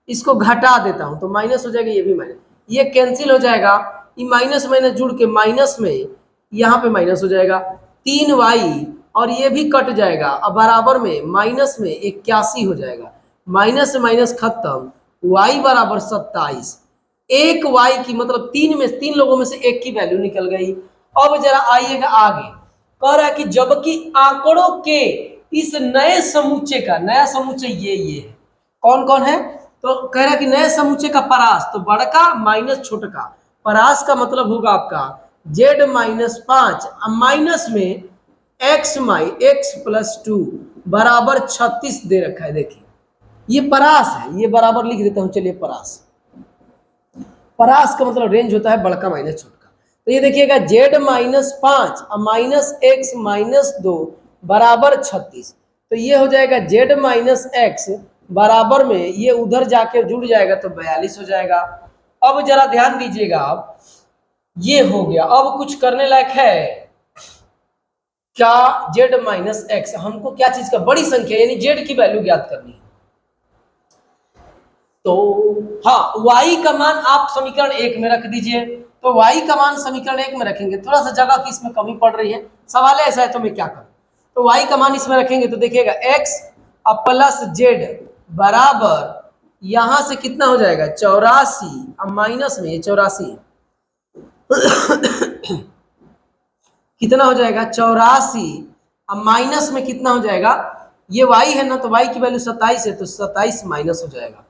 इसको घटा देता हूं, तो माइनस हो जाएगा, ये भी माइनस, ये कैंसिल हो जाएगा, ये माइनस माइनस जुड़ के माइनस में यहाँ पे माइनस हो जाएगा, 3y, और ये भी कट जाएगा, अब बराबर में माइनस में 81 हो जाएगा, माइनस से माइनस खत्म, y बराबर 27। एक y की मतलब 3 लोगों में से एक की वैल्यू निकल गई। अब जरा आइएगा आगे, कह रहा है कि जबकि आंकड़ों के इस नए समुच्चय का, नया समुच्चय ये है, कौन कौन है, तो कह रहा है कि नए समुच्चय का परास, तो बड़का माइनस छोटका, परास का मतलब होगा आपका z माइनस 5 माइनस में x प्लस 2 बराबर 36 दे रखा है। देखिए ये परास है, ये बराबर लिख देता हूं, चलिए परास। परास का मतलब रेंज होता है बड़का माइनस छोटका। तो ये देखिएगा z-5 और -x-2 बराबर 36। तो ये हो जाएगा z-x बराबर में ये उधर जाके जुड़ जाएगा तो 42 हो जाएगा। अब जरा ध्यान दीजिएगा, आप ये हो गया। अब कुछ करने लायक है क्या? z-x, हमको क्या चीज का, बड़ी संख्या यानी z की वैल्यू ज्ञात करनी है। तो हाँ, y का मान आप समीकरण 1 में रख दीजिए। तो y का मान समीकरण 1 में रखेंगे, थोड़ा सा जगह की इसमें कमी पड़ रही है, सवाल ऐसा है तो मैं क्या करूं। तो y का मान इसमें रखेंगे तो देखिएगा x प्लस z बराबर यहां से कितना हो जाएगा 84 और माइनस में ये 84 कितना हो जाएगा 84 और माइनस में कितना हो जाएगा, ये y है ना, तो y की वैल्यू 27 है, तो 27 माइनस हो जाएगा।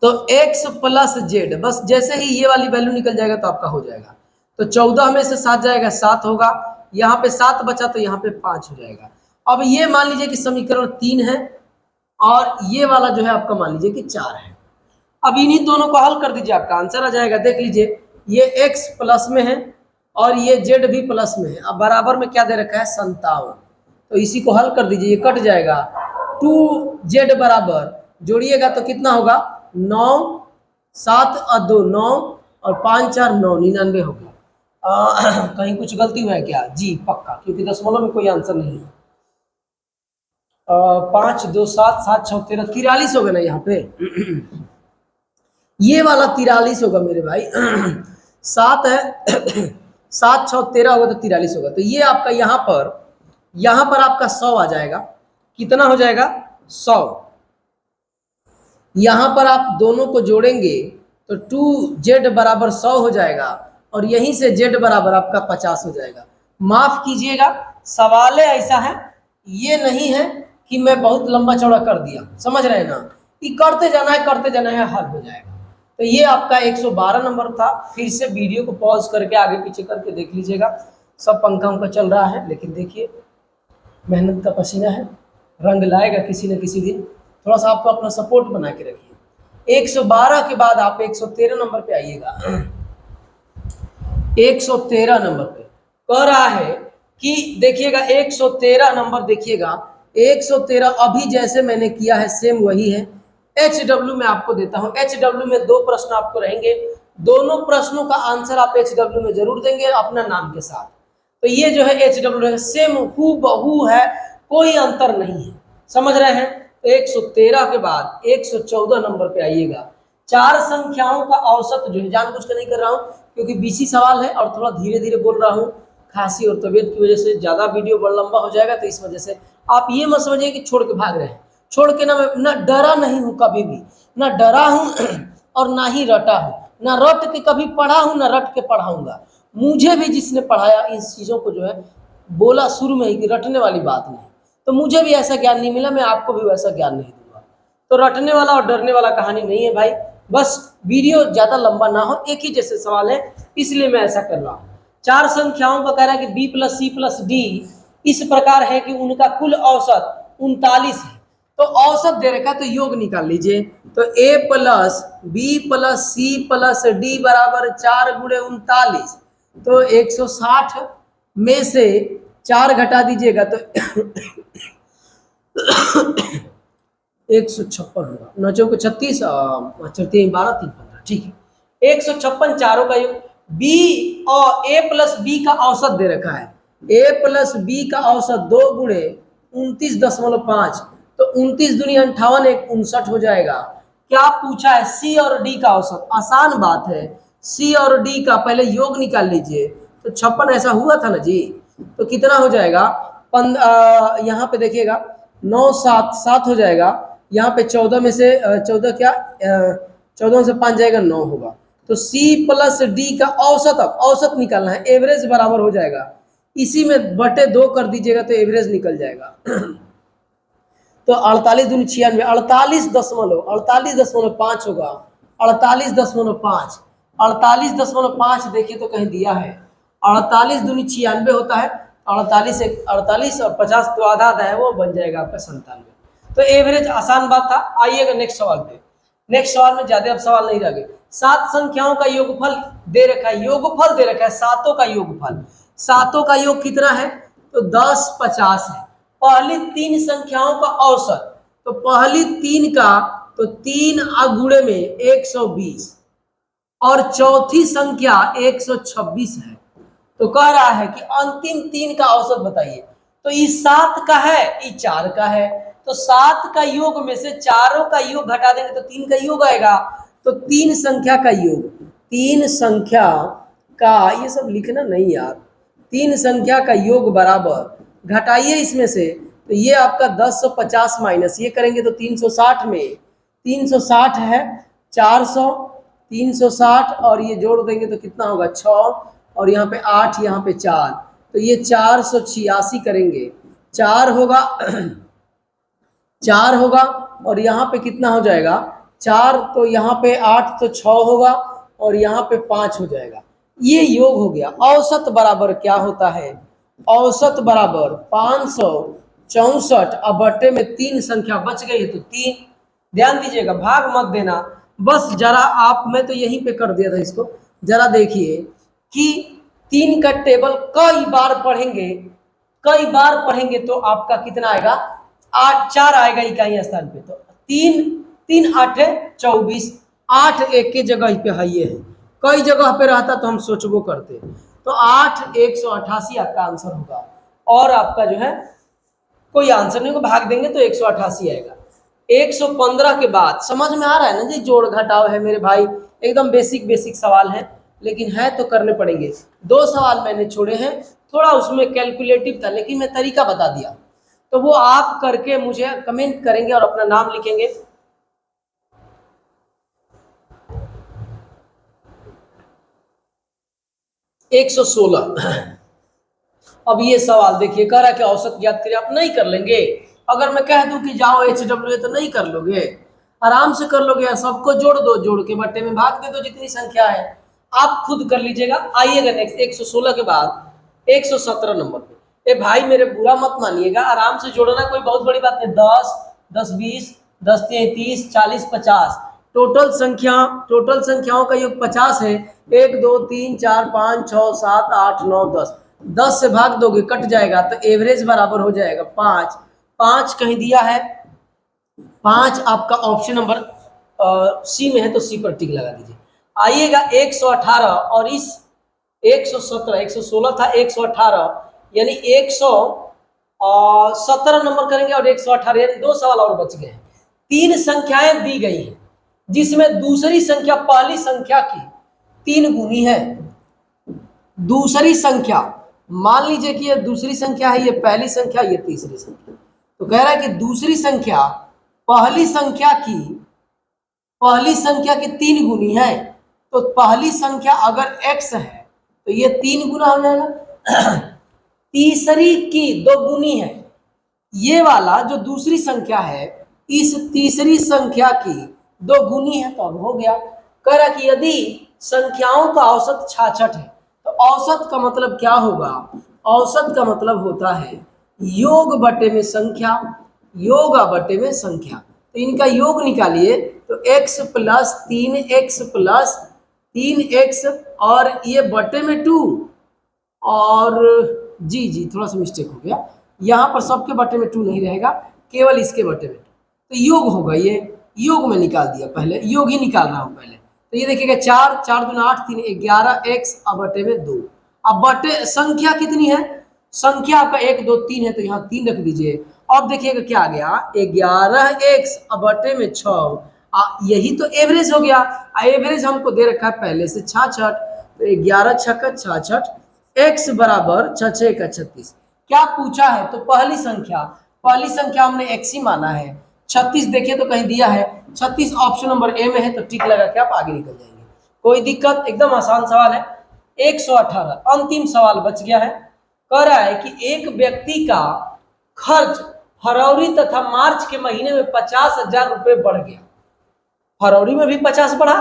तो x प्लस जेड, बस जैसे ही ये वाली वैल्यू निकल जाएगा तो आपका हो जाएगा। तो 14 में से 7 जाएगा 7 होगा, यहाँ पे 7 बचा तो यहाँ पे 5 हो जाएगा। अब ये मान लीजिए कि समीकरण 3 है और ये वाला जो है आपका मान लीजिए कि 4 है। अब इन्हीं दोनों को हल कर दीजिए, आपका आंसर आ जाएगा। देख लीजिए, ये x प्लस में है और ये z भी प्लस में है। अब बराबर में क्या दे रखा है 57। तो इसी को हल कर दीजिए, ये कट जाएगा। 2z बराबर जोड़िएगा तो कितना होगा 9, 7 और 2 9 और 5 4 9, 99 हो गया। कहीं कुछ गलती हुआ है क्या? जी पक्का, क्योंकि दशमलव में कोई आंसर नहीं है। 5 2 7 7 6 13, 43 हो गया ना यहाँ पे। ये वाला 43 होगा मेरे भाई। 7 है 7 6 13 होगा तो 43 होगा। तो ये आपका यहाँ पर आपका 100 आ जाएगा। कितना हो जाएगा 100। यहाँ पर आप दोनों को जोड़ेंगे तो 2z बराबर 100 हो जाएगा और यहीं से z बराबर आपका 50 हो जाएगा। माफ कीजिएगा, सवाल ऐसा है, ये नहीं है कि मैं बहुत लंबा चौड़ा कर दिया, समझ रहे हैं ना, कि करते जाना है हल हो जाएगा। तो ये आपका 112 नंबर था। फिर से वीडियो को पॉज करके आगे पीछे करके देख लीजिएगा। सब पंखा उनका चल रहा है, लेकिन देखिए मेहनत का पसीना है, रंग लाएगा किसी न किसी दिन। थोड़ा सा आपको अपना सपोर्ट बना के रखिए। 112 के बाद आप 113 नंबर पे आइएगा। 113 नंबर पे कह रहा है कि देखिएगा 113 नंबर, देखिएगा 113 अभी जैसे मैंने किया है सेम वही है। HW में आपको देता हूं। HW में 2 प्रश्न आपको रहेंगे, दोनों प्रश्नों का आंसर आप HW में जरूर देंगे अपना नाम के साथ। तो ये जो है HW है, सेम हूबहू है, कोई अंतर नहीं है, समझ रहे हैं। तो 113 के बाद 114 नंबर पे आइएगा। 4 संख्याओं का औसत जो है, जानबूझ कर नहीं कर रहा हूं क्योंकि बीसी सवाल है और थोड़ा धीरे धीरे बोल रहा हूं, खांसी और तबीयत की वजह से ज्यादा वीडियो बड़ा लंबा हो जाएगा। तो इस वजह से आप ये मत समझिए कि छोड़ के भाग रहे हैं। छोड़ के ना, मैं ना डरा नहीं हूं कभी भी, ना डरा हूं और ना ही रटा हूं, ना रट के कभी पढ़ा हूं, ना रट के पढ़ाऊंगा। मुझे भी जिसने पढ़ाया इन चीजों को जो है, बोला शुरू में ही कि रटने वाली बात नहीं, तो मुझे भी ऐसा ज्ञान नहीं मिला, मैं आपको भी वैसा ज्ञान नहीं दूंगा। तो रटने वाला और डरने वाला कहानी नहीं है भाई। बस वीडियो ज्यादा लंबा ना हो, एक ही जैसे सवाल है, इसलिए मैं ऐसा कर रहा हूं। 4 संख्याओं का कह रहा है कि b plus c plus d इस प्रकार है कि उनका कुल औसत 39 है। तो औसत दे रखा है तो योग निकाल लीजिए। तो a plus b plus c plus d बराबर 4 गुणे 39। तो 160 में से 4 घटा दीजिएगा तो 156 होगा। 9 चौक 36, 12 3 15, ठीक है। 156 चारों का योग। बी और ए प्लस बी का औसत दे रखा है। ए प्लस बी का औसत 2 गुणे 29.5। तो 29 दूनी 58, 1 59 हो जाएगा। क्या पूछा है? सी और डी का औसत। आसान बात है, सी और डी का पहले योग निकाल लीजिए। तो 56 ऐसा हुआ था ना जी, तो कितना हो जाएगा? यहाँ पे देखिएगा 9 7 7 हो जाएगा। यहाँ पे 14 में से 14 क्या 14 में से 5 जाएगा 9 होगा। तो C प्लस डी का औसत, अब औसत निकालना है, एवरेज बराबर हो जाएगा, इसी में बटे 2 कर दीजिएगा तो एवरेज निकल जाएगा। तो 48 दूनी 96, 48.5 होगा। 48.5, 48.5 देखिए तो कहीं दिया है। 48 दूनी 96 होता है। 48 और 50 तो आधा है, वो बन जाएगा आपका 97। तो एवरेज आसान बात था। आइएगा नेक्स्ट सवाल पे। नेक्स्ट सवाल में ज्यादा अब सवाल नहीं रह गए। 7 संख्याओं का योगफल दे रखा है, योगफल दे रखा है, सातों का योगफल। सातों का योग कितना है? तो 10 50 है। पहली 3 संख्याओं का औसत, तो पहली 3 का तो 3 गुणे में 120 और चौथी संख्या 126 है। तो कह रहा है कि अंतिम 3 का औसत बताइए। तो ये 7 का है, ये 4 का है, तो 7 का योग में से चारों का योग घटा देंगे तो 3 का योग आएगा। तो 3 संख्या का योग, 3 संख्या का, ये सब लिखना नहीं यार, 3 संख्या का योग बराबर घटाइए इसमें से, तो ये आपका 1050 माइनस ये करेंगे तो 360 में 360 है, 400 360 और ये जोड़ देंगे तो कितना होगा 6 और यहाँ पे 8 यहाँ पे 4, तो ये 486 करेंगे, 4 होगा 4 होगा और यहाँ पे कितना हो जाएगा 4, तो यहाँ पे 8 तो 6 होगा और यहाँ पे 5 हो जाएगा। ये योग हो गया। औसत बराबर क्या होता है? औसत बराबर 564 अब बट्टे में 3 संख्या बच गई है तो 3। ध्यान दीजिएगा, भाग मत देना, बस जरा आप, मैं तो यहीं पे कर दिया था इसको, जरा देखिए कि 3 का टेबल कई बार पढ़ेंगे, कई बार पढ़ेंगे तो आपका कितना आएगा 8 4 आएगा इकाई स्थान पे, तो 3 3 8 24, 8 एक के जगह पे है, ये है, कई जगह पे रहता तो हम सोचबो करते, तो 8 188 आपका आंसर होगा। और आपका जो है कोई आंसर नहीं होगा, भाग देंगे तो 188 आएगा। 115 के बाद समझ में आ रहा है ना जी, जोड़ घटाव है मेरे भाई, एकदम बेसिक बेसिक सवाल है, लेकिन है तो करने पड़ेंगे। 2 सवाल मैंने छोड़े हैं, थोड़ा उसमें कैलकुलेटिव था लेकिन मैं तरीका बता दिया, तो वो आप करके मुझे कमेंट करेंगे और अपना नाम लिखेंगे। एक 116 अब ये सवाल देखिए, कह रहा है कि औसत ज्ञात करिए, आप नहीं कर लेंगे? अगर मैं कह दूं कि जाओ HW तो नहीं कर लोगे? आराम से कर लोगे, सबको जोड़ दो, जोड़ के बट्टे में भाग दे दो जितनी संख्या है, आप खुद कर लीजिएगा। आइएगा नेक्स्ट 116 के बाद 117 नंबर पे। ए भाई मेरे बुरा मत मानिएगा, आराम से जोड़ना, कोई बहुत बड़ी बात नहीं। 10 10 20 10 30 40 50 टोटल संख्याओं का योग 50 है। 1 2 3 4 5 6 7 8 9 10, 10 से भाग दोगे कट जाएगा, तो एवरेज बराबर हो जाएगा 5। 5 कहीं दिया है, 5 आपका ऑप्शन नंबर सी में है, तो सी पर टिक लगा दीजिए। आइएगा 118 और इस 117, 116 था, 118 यानी 117 नंबर करेंगे और 118, यानी 2 सवाल और बच गए हैं। 3 संख्याएं दी गई हैं जिसमें दूसरी संख्या पहली संख्या की 3 गुनी है। दूसरी संख्या, मान लीजिए कि ये दूसरी संख्या है, ये पहली संख्या, ये तीसरी संख्या, तो कह रहा है कि दूसरी संख्या पहली संख्या की 3 गुनी है। तो पहली संख्या अगर x है तो ये 3 गुना हो जाएगा। तीसरी की 2 गुनी है, ये वाला जो दूसरी संख्या है इस तीसरी संख्या की 2 गुनी है, तो अब हो गया। कह रहा कि यदि संख्याओं का औसत 66 है तो औसत का मतलब क्या होगा? औसत का मतलब होता है योग बटे में संख्या, योग बटे में संख्या। तो इनका योग निकालिए तो x plus 3x plus 3x और ये बटे में 2, और जी थोड़ा सा मिस्टेक हो गया, यहाँ पर सबके बटे में 2 नहीं रहेगा, केवल इसके बटे में 2, तो योग होगा। ये योग में निकाल दिया, पहले योग ही निकाल रहा हूँ पहले। तो ये देखिएगा 4 4 दूना 8 3 11x अब बटे में 2। अब बटे संख्या कितनी है? संख्या आपका 1 2 3 है, तो यहाँ 3 रख दीजिए। अब देखिएगा क्या आ गया 11x अब बटे में 6, यही तो एवरेज हो गया। एवरेज हमको दे रखा है पहले से 66, तो 11 छक्का 66, x बराबर 6 6 का 36। क्या पूछा है? तो पहली संख्या हमने x ही माना है। 36 देखिए तो कहीं दिया है, 36 ऑप्शन नंबर ए में है, तो टिक लगा के आप आगे निकल जाएंगे, कोई दिक्कत, एकदम आसान सवाल है। 118 अंतिम सवाल बच गया है। कह रहा है कि एक व्यक्ति का खर्च फरवरी तथा मार्च के महीने में 50,000 रुपए बढ़ गया। फरवरी में भी 50 बढ़ा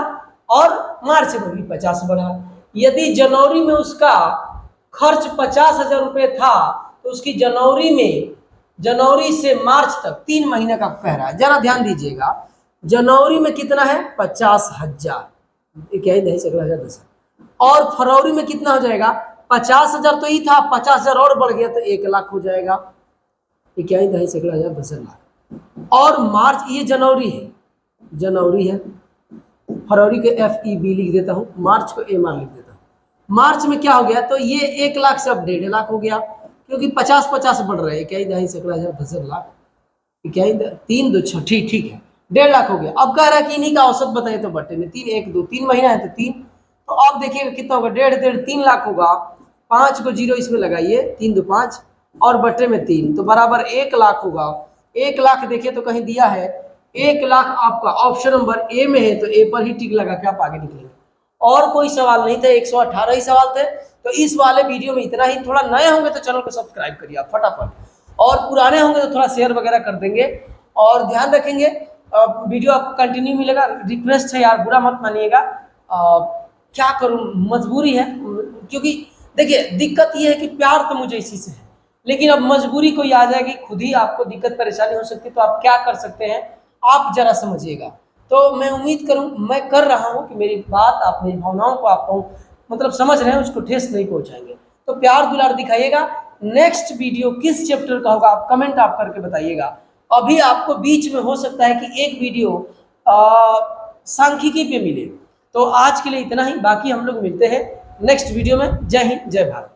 और मार्च में भी 50 बढ़ा। यदि जनवरी में उसका खर्च 50,000 रुपए था तो उसकी जनवरी में जनवरी से मार्च तक 3 महीने का कह रहा है, जरा ध्यान दीजिएगा। जनवरी में कितना है 50,000, इक्याई दही से 10,000, और फरवरी में कितना हो जाएगा 50,000, तो ये था 50,000 और बढ़ गया तो 1,00,000 हो जाएगा, इक्याई दही से 10,000। और मार्च, ये जनवरी है, जनवरी है, फरवरी के FEB लिख देता हूँ, मार्च को MR लिख देता हूँ। मार्च में क्या हो गया, तो ये 1,00,000 से अब 1,50,000 हो गया, क्योंकि 50-50 बढ़ रहे हैं, इक्याई दही से 10,000, इक्याई 3 2 6, ठीक ठीक है, 1,50,000 हो गया। अब कह रहा है कि इन्हीं का औसत बताइए, तो बटे में 3 1 2 3 महीना है तो 3, तो अब देखिएगा कितना होगा, 1.5 3,00,000 होगा, 5 को 0 इसमें लगाइए, 3 2 5 और बटे में 3, तो बराबर 1,00,000 होगा। 1,00,000 देखिए तो कहीं दिया है, 1,00,000 आपका ऑप्शन नंबर ए में है, तो ए पर ही टिक लगा के आप आगे निकलेंगे। और कोई सवाल नहीं था, 118 ही सवाल थे। तो इस वाले वीडियो में इतना ही। थोड़ा नए होंगे तो चैनल को सब्सक्राइब करिए आप फटाफट, और पुराने होंगे तो थोड़ा शेयर वगैरह कर देंगे, और ध्यान रखेंगे वीडियो आपको कंटिन्यू मिलेगा। रिक्वेस्ट है यार, बुरा मत मानिएगा, क्या करूं, मजबूरी है, क्योंकि देखिए दिक्कत ये है कि प्यार तो मुझे इसी से है, लेकिन अब मजबूरी कोई आ जाएगी, खुद ही आपको दिक्कत परेशानी हो सकती है, तो आप क्या कर सकते हैं, आप जरा समझिएगा। तो मैं उम्मीद करूं, मैं कर रहा हूं कि मेरी बात, आप मेरी भावनाओं को आप मतलब समझ रहे हैं, उसको ठेस नहीं पहुंचाएंगे। तो प्यार दुलार दिखाइएगा। नेक्स्ट वीडियो किस चैप्टर का होगा आप कमेंट आप करके बताइएगा। अभी आपको बीच में हो सकता है कि एक वीडियो सांख्यिकी पे मिले। तो आज के लिए इतना ही, बाकी हम लोग मिलते हैं नेक्स्ट वीडियो में। जय हिंद, जय भारत।